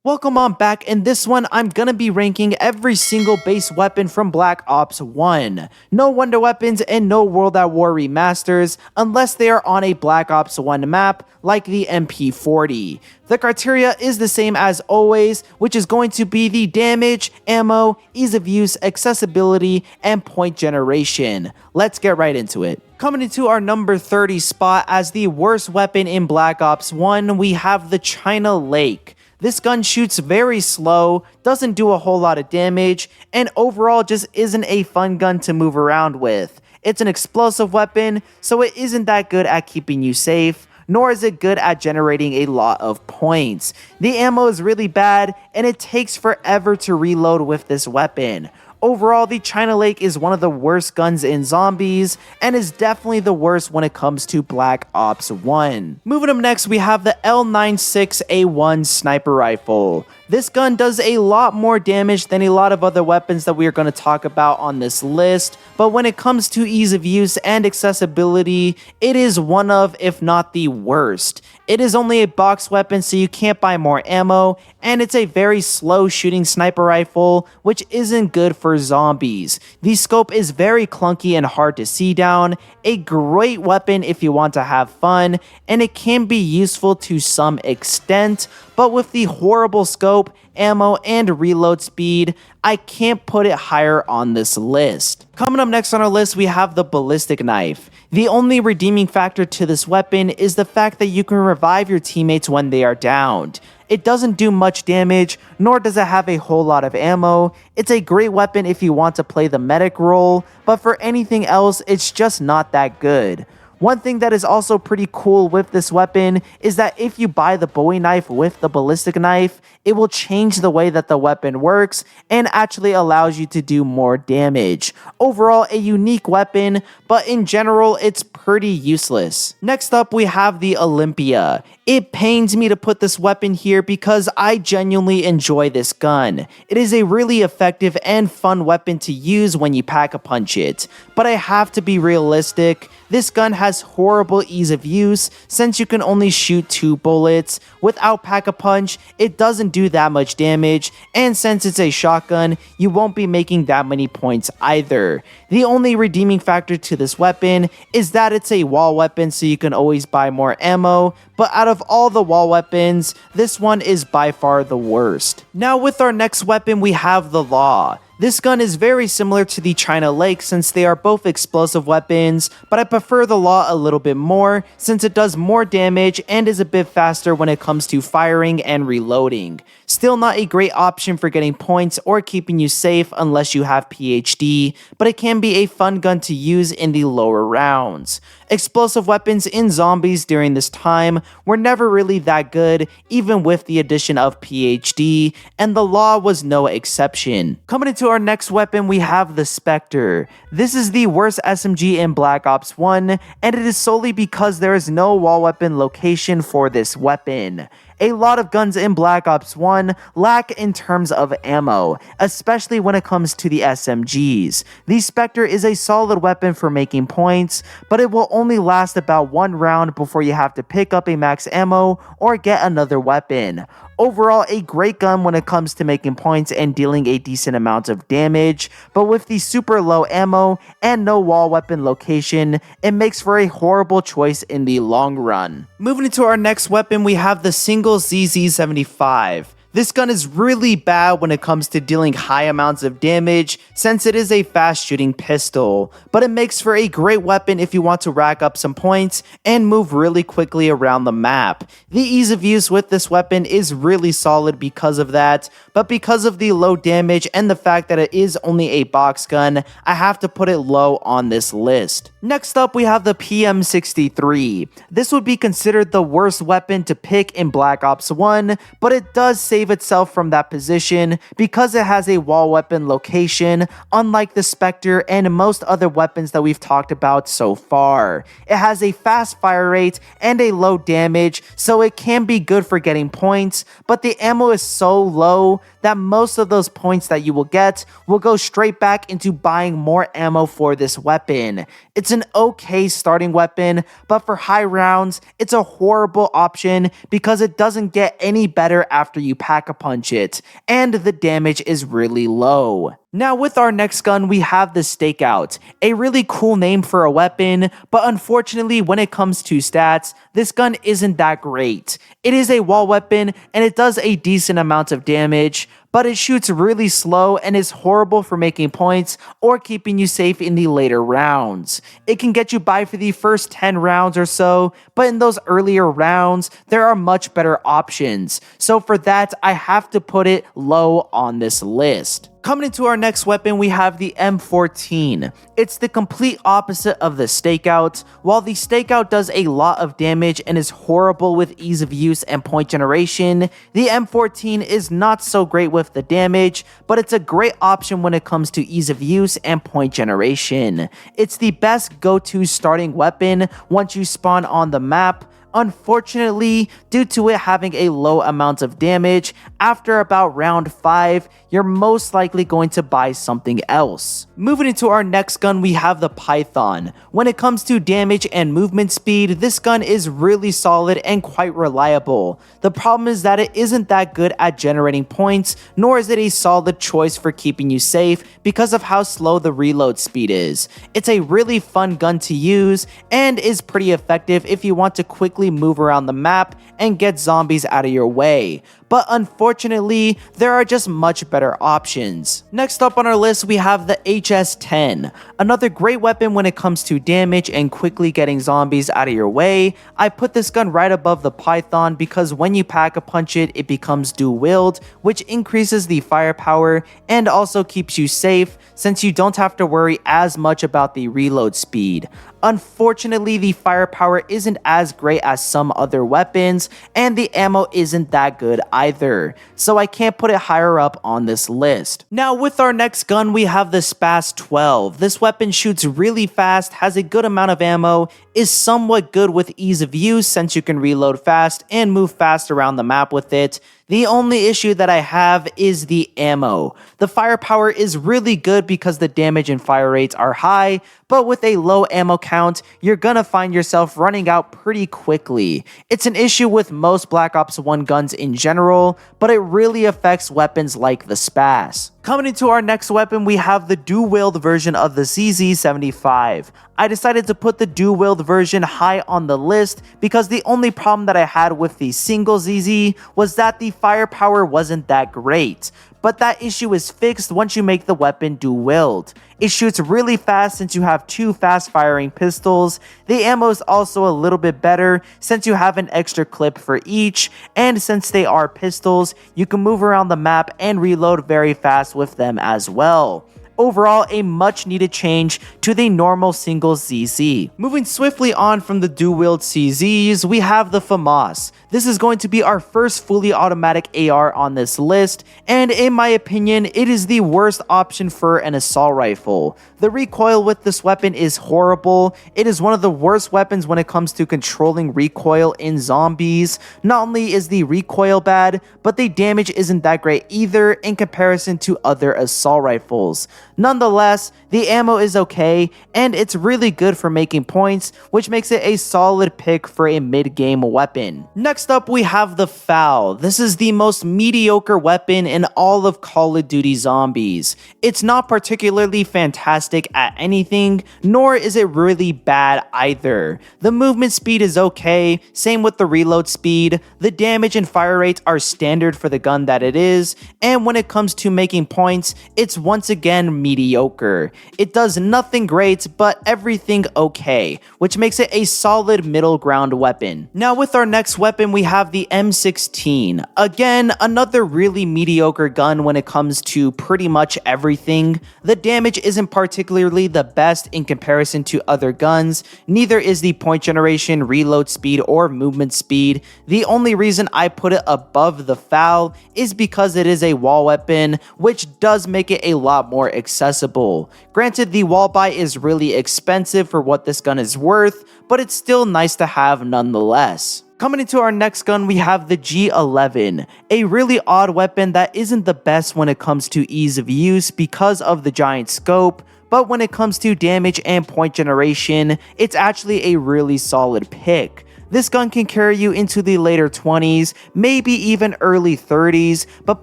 Welcome on back. In this one, I'm gonna be ranking every single base weapon from Black Ops 1. No Wonder Weapons and no World at War remasters unless they are on a Black Ops 1 map like the MP40. The criteria is the same as always, which is going to be the damage, ammo, ease of use, accessibility, and point generation. Let's get right into it. Coming into our number 30 spot as the worst weapon in Black Ops 1, we have the China Lake. This gun shoots very slow, doesn't do a whole lot of damage, and overall just isn't a fun gun to move around with. It's an explosive weapon, so it isn't that good at keeping you safe, nor is it good at generating a lot of points. The ammo is really bad, and it takes forever to reload with this weapon. Overall, the China Lake is one of the worst guns in zombies, and is definitely the worst when it comes to Black Ops 1. Moving up next, we have the L96A1 Sniper Rifle. This gun does a lot more damage than a lot of other weapons that we are going to talk about on this list, but when it comes to ease of use and accessibility, it is one of, if not the worst. It is only a box weapon, so you can't buy more ammo, and it's a very slow shooting sniper rifle, which isn't good for zombies. The scope is very clunky and hard to see down, a great weapon if you want to have fun, and it can be useful to some extent, but with the horrible scope, ammo, and reload speed, I can't put it higher on this list. Coming up next on our list, we have the Ballistic Knife. The only redeeming factor to this weapon is the fact that you can revive your teammates when they are downed. It doesn't do much damage, nor does it have a whole lot of ammo. It's a great weapon if you want to play the medic role, but for anything else, it's just not that good. One thing that is also pretty cool with this weapon is that if you buy the Bowie knife with the Ballistic Knife, it will change the way that the weapon works and actually allows you to do more damage. Overall, a unique weapon, but in general, it's pretty useless. Next up, we have the Olympia. It pains me to put this weapon here because I genuinely enjoy this gun. It is a really effective and fun weapon to use when you pack-a-punch it, but I have to be realistic. This gun has horrible ease of use since you can only shoot 2 bullets. Without pack-a-punch, it doesn't do that much damage, and since it's a shotgun, you won't be making that many points either. The only redeeming factor to this weapon is that it's a wall weapon, so you can always buy more ammo, but out of all the wall weapons, this one is by far the worst. Now with our next weapon, we have the Law. This gun is very similar to the China Lake since they are both explosive weapons, but I prefer the Law a little bit more since it does more damage and is a bit faster when it comes to firing and reloading. Still not a great option for getting points or keeping you safe unless you have PhD, but it can be a fun gun to use in the lower rounds. Explosive weapons in zombies during this time were never really that good, even with the addition of PhD, and the Law was no exception. Coming into our next weapon, we have the Specter. This is the worst SMG in Black Ops 1, and it is solely because there is no wall weapon location for this weapon. A lot of guns in Black Ops 1 lack in terms of ammo, especially when it comes to the SMGs. The Specter is a solid weapon for making points, but it will only last about 1 round before you have to pick up a max ammo or get another weapon. Overall, a great gun when it comes to making points and dealing a decent amount of damage, but with the super low ammo and no wall weapon location, it makes for a horrible choice in the long run. Moving into our next weapon, we have the single ZZ75. This gun is really bad when it comes to dealing high amounts of damage since it is a fast shooting pistol, but it makes for a great weapon if you want to rack up some points and move really quickly around the map. The ease of use with this weapon is really solid because of that, but because of the low damage and the fact that it is only a box gun, I have to put it low on this list. Next up, we have the PM63. This would be considered the worst weapon to pick in Black Ops 1, but it does save itself from that position because it has a wall weapon location, unlike the Specter and most other weapons that we've talked about so far. It has a fast fire rate and a low damage, so it can be good for getting points, but the ammo is so low that most of those points that you will get will go straight back into buying more ammo for this weapon. It's It's an okay starting weapon, but for high rounds, it's a horrible option because it doesn't get any better after you pack-a-punch it, and the damage is really low. Now with our next gun, we have the Stakeout, a really cool name for a weapon, but unfortunately when it comes to stats, this gun isn't that great. It is a wall weapon and it does a decent amount of damage, but it shoots really slow and is horrible for making points or keeping you safe in the later rounds. It can get you by for the first 10 rounds or so, but in those earlier rounds, there are much better options. So for that, I have to put it low on this list. Coming into our next weapon, we have the M14. It's the complete opposite of the Stakeout. While the Stakeout does a lot of damage and is horrible with ease of use and point generation, the M14 is not so great with the damage, but it's a great option when it comes to ease of use and point generation. It's the best go-to starting weapon once you spawn on the map. Unfortunately, due to it having a low amount of damage, after about round 5, you're most likely going to buy something else. Moving into our next gun, we have the Python. When it comes to damage and movement speed, this gun is really solid and quite reliable. The problem is that it isn't that good at generating points, nor is it a solid choice for keeping you safe because of how slow the reload speed is. It's a really fun gun to use and is pretty effective if you want to quickly move around the map and get zombies out of your way. But unfortunately, there are just much better options. Next up on our list, we have the HS-10, another great weapon when it comes to damage and quickly getting zombies out of your way. I put this gun right above the Python because when you pack-a-punch it, it becomes dual-wield, which increases the firepower and also keeps you safe since you don't have to worry as much about the reload speed. Unfortunately, the firepower isn't as great as some other weapons, and the ammo isn't that good either, so I can't put it higher up on this list. Now with our next gun, we have the Spas 12. This weapon shoots really fast, has a good amount of ammo, is somewhat good with ease of use since you can reload fast and move fast around the map with it. The only issue that I have is the ammo. The firepower is really good because the damage and fire rates are high, but with a low ammo count, you're gonna find yourself running out pretty quickly. It's an issue with most Black Ops 1 guns in general, but it really affects weapons like the Spas. Coming into our next weapon, we have the dual-wield version of the CZ75. I decided to put the dual-wield version high on the list because the only problem that I had with the single ZZ was that the firepower wasn't that great. But that issue is fixed once you make the weapon dual-wield. It shoots really fast since you have 2 fast-firing pistols. The ammo is also a little bit better since you have an extra clip for each, and since they are pistols, you can move around the map and reload very fast with them as well. Overall, a much needed change to the normal single ZZ. Moving swiftly on from the dual-wield CZs, we have the Famas. This is going to be our first fully automatic AR on this list, and in my opinion, it is the worst option for an assault rifle. The recoil with this weapon is horrible. It is one of the worst weapons when it comes to controlling recoil in zombies. Not only is the recoil bad, but the damage isn't that great either in comparison to other assault rifles. Nonetheless, the ammo is okay, and it's really good for making points, which makes it a solid pick for a mid-game weapon. Next up, we have the FAL. This is the most mediocre weapon in all of Call of Duty Zombies. It's not particularly fantastic at anything, nor is it really bad either. The movement speed is okay, same with the reload speed. The damage and fire rates are standard for the gun that it is, and when it comes to making points, it's once again mediocre. It does nothing great, but everything okay, which makes it a solid middle ground weapon. Now with our next weapon, we have the M16. Again, another really mediocre gun when it comes to pretty much everything. The damage isn't particularly the best in comparison to other guns, neither is the point generation, reload speed, or movement speed. The only reason I put it above the FAL is because it is a wall weapon, which does make it a lot more accessible. Granted, the wall buy is really expensive for what this gun is worth, but it's still nice to have nonetheless. Coming into our next gun, we have the G11, a really odd weapon that isn't the best when it comes to ease of use because of the giant scope, but when it comes to damage and point generation, it's actually a really solid pick. This gun can carry you into the later 20s, maybe even early 30s, but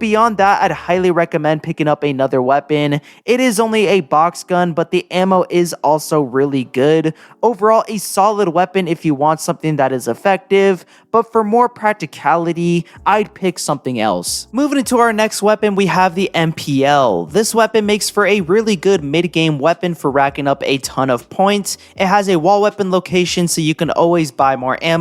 beyond that, I'd highly recommend picking up another weapon. It is only a box gun, but the ammo is also really good. Overall, a solid weapon if you want something that is effective, but for more practicality, I'd pick something else. Moving into our next weapon, we have the MPL. This weapon makes for a really good mid-game weapon for racking up a ton of points. It has a wall weapon location, so you can always buy more ammo.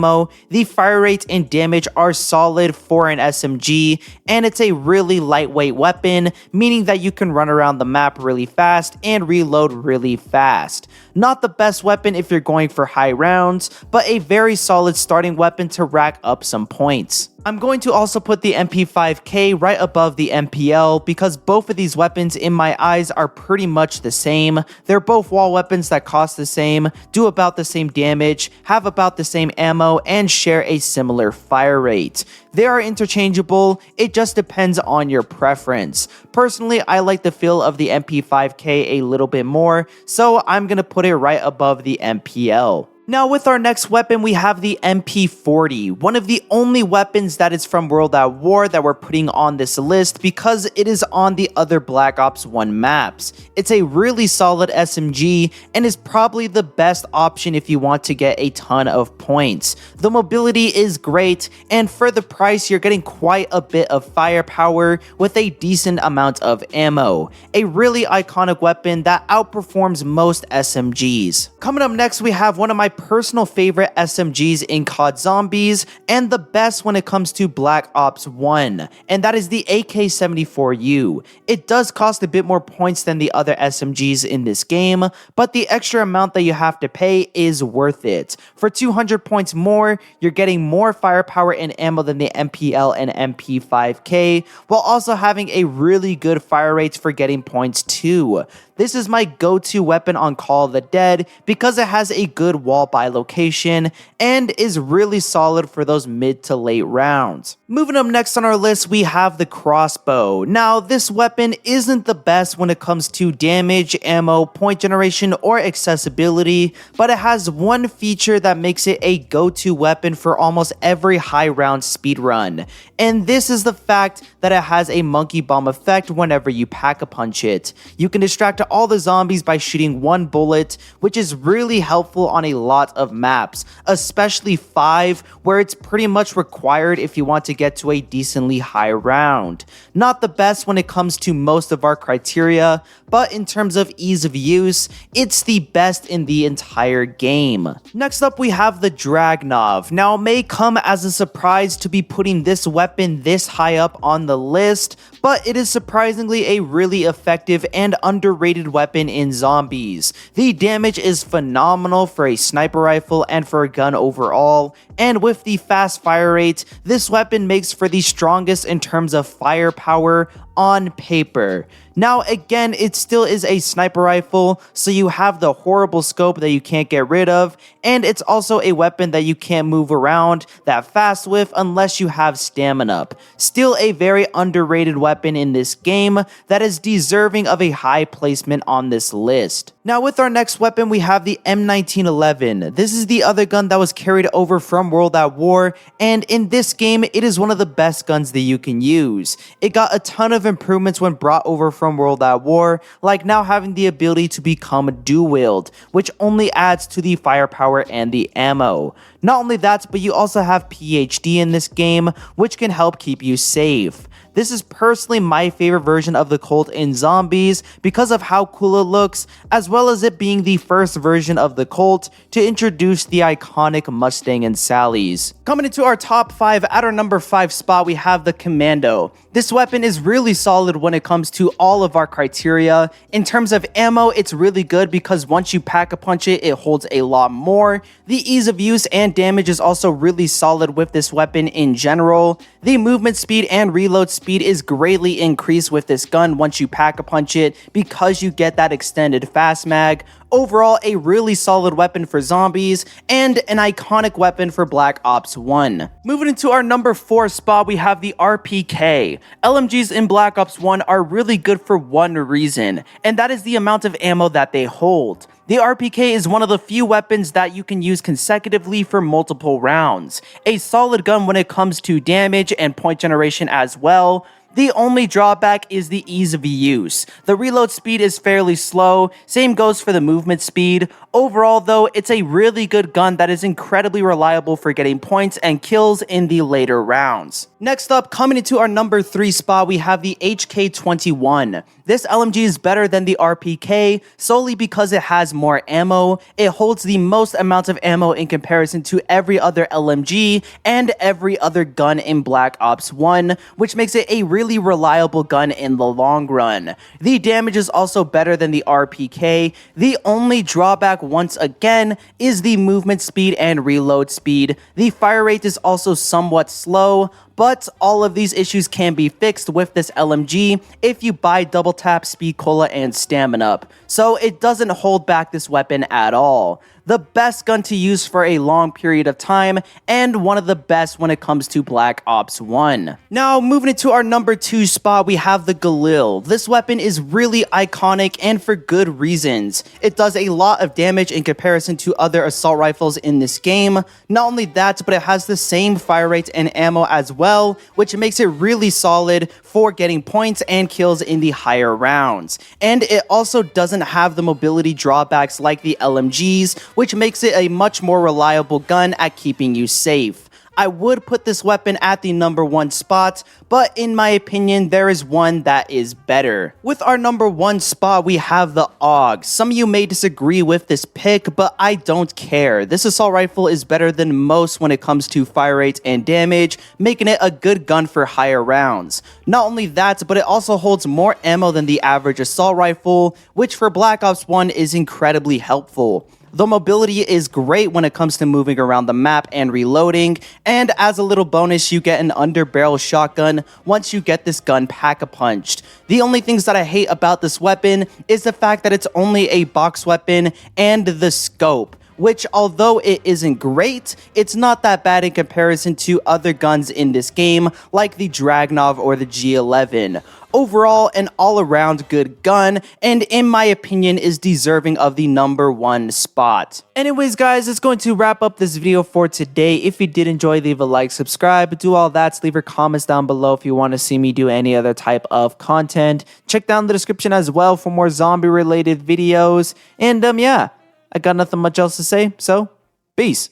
The fire rate and damage are solid for an SMG, and it's a really lightweight weapon, meaning that you can run around the map really fast and reload really fast. Not the best weapon if you're going for high rounds, but a very solid starting weapon to rack up some points. I'm going to also put the MP5K right above the MPL because both of these weapons in my eyes are pretty much the same. They're both wall weapons that cost the same, do about the same damage, have about the same ammo, and share a similar fire rate. They are interchangeable, it just depends on your preference. Personally, I like the feel of the MP5K a little bit more, so I'm gonna put it right above the MPL. Now with our next weapon, we have the MP40, one of the only weapons that is from World at War that we're putting on this list because it is on the other Black Ops 1 maps. It's a really solid SMG and is probably the best option if you want to get a ton of points. The mobility is great, and for the price, you're getting quite a bit of firepower with a decent amount of ammo. A really iconic weapon that outperforms most SMGs. Coming up next, we have one of my personal favorite SMGs in COD Zombies, and the best when it comes to Black Ops 1, and that is the AK-74U. It does cost a bit more points than the other SMGs in this game, but the extra amount that you have to pay is worth it. For 200 points more, you're getting more firepower and ammo than the MPL and MP5K, while also having a really good fire rate for getting points too. This is my go-to weapon on Call of the Dead because it has a good wall buy location and is really solid for those mid to late rounds. Moving up next on our list, we have the Crossbow. Now, this weapon isn't the best when it comes to damage, ammo, point generation, or accessibility, but it has one feature that makes it a go-to weapon for almost every high round speedrun, and this is the fact that it has a monkey bomb effect whenever you pack-a-punch it. You can distract all the zombies by shooting one bullet, which is really helpful on a lot of maps, especially 5, where it's pretty much required if you want to get to a decently high round. Not the best when it comes to most of our criteria, but in terms of ease of use, it's the best in the entire game. Next up, we have the Dragnov. Now, it may come as a surprise to be putting this weapon this high up on the list, but it is surprisingly a really effective and underrated weapon in zombies. The damage is phenomenal for a sniper rifle and for a gun overall, and with the fast fire rate, this weapon makes for the strongest in terms of firepower on paper. Now again, it still is a sniper rifle, so you have the horrible scope that you can't get rid of, and it's also a weapon that you can't move around that fast with unless you have stamina. Still a very underrated weapon in this game that is deserving of a high placement on this list. Now with our next weapon, we have the M1911. This is the other gun that was carried over from World at War, and in this game, it is one of the best guns that you can use. It got a ton of improvements when brought over from World at War, like now having the ability to become Dowilled, which only adds to the firepower and the ammo. Not only that, but you also have PhD in this game, which can help keep you safe. This is personally my favorite version of the Colt in Zombies because of how cool it looks, as well as it being the first version of the Colt to introduce the iconic Mustang and Sally's. Coming into our top 5, at our number 5 spot, we have the Commando. This weapon is really solid when it comes to all of our criteria. In terms of ammo, it's really good because once you pack-a-punch it, it holds a lot more. The ease of use and damage is also really solid with this weapon in general. The movement speed and reload speed speed is greatly increased with this gun once you pack-a-punch it because you get that extended fast mag. Overall, a really solid weapon for zombies and an iconic weapon for Black Ops 1. Moving into our number 4 spot, we have the RPK. LMGs in Black Ops 1 are really good for one reason, and that is the amount of ammo that they hold. The RPK is one of the few weapons that you can use consecutively for multiple rounds. A solid gun when it comes to damage and point generation as well. The only drawback is the ease of use. The reload speed is fairly slow, same goes for the movement speed. Overall though, it's a really good gun that is incredibly reliable for getting points and kills in the later rounds. Next up, coming into our number 3 spot, we have the HK21. This LMG is better than the RPK solely because it has more ammo. It holds the most amount of ammo in comparison to every other LMG and every other gun in Black Ops 1, which makes it a really reliable gun in the long run. The damage is also better than the RPK. The only drawback once again is the movement speed and reload speed. The fire rate is also somewhat slow, but all of these issues can be fixed with this LMG if you buy double tap, speed cola, and stamina up. So it doesn't hold back this weapon at all. The best gun to use for a long period of time, and one of the best when it comes to Black Ops 1. Now, moving into our number 2 spot, we have the Galil. This weapon is really iconic and for good reasons. It does a lot of damage in comparison to other assault rifles in this game. Not only that, but it has the same fire rate and ammo as well, which makes it really solid for getting points and kills in the higher rounds. And it also doesn't have the mobility drawbacks like the LMGs, which makes it a much more reliable gun at keeping you safe. I would put this weapon at the number 1 spot, but in my opinion, there is one that is better. With our number 1 spot, we have the AUG. Some of you may disagree with this pick, but I don't care. This assault rifle is better than most when it comes to fire rate and damage, making it a good gun for higher rounds. Not only that, but it also holds more ammo than the average assault rifle, which for Black Ops 1 is incredibly helpful. The mobility is great when it comes to moving around the map and reloading, and as a little bonus, you get an underbarrel shotgun once you get this gun pack-a-punched. The only things that I hate about this weapon is the fact that it's only a box weapon and the scope, which although it isn't great, it's not that bad in comparison to other guns in this game like the Dragunov or the G11. Overall, an all-around good gun, and in my opinion is deserving of the number 1 spot. Anyways guys, it's going to wrap up this video for today. If you did enjoy, leave a like, subscribe, do all that, leave your comments down below if you want to see me do any other type of content. Check down the description as well for more zombie related videos, and yeah, I got nothing much else to say, so peace.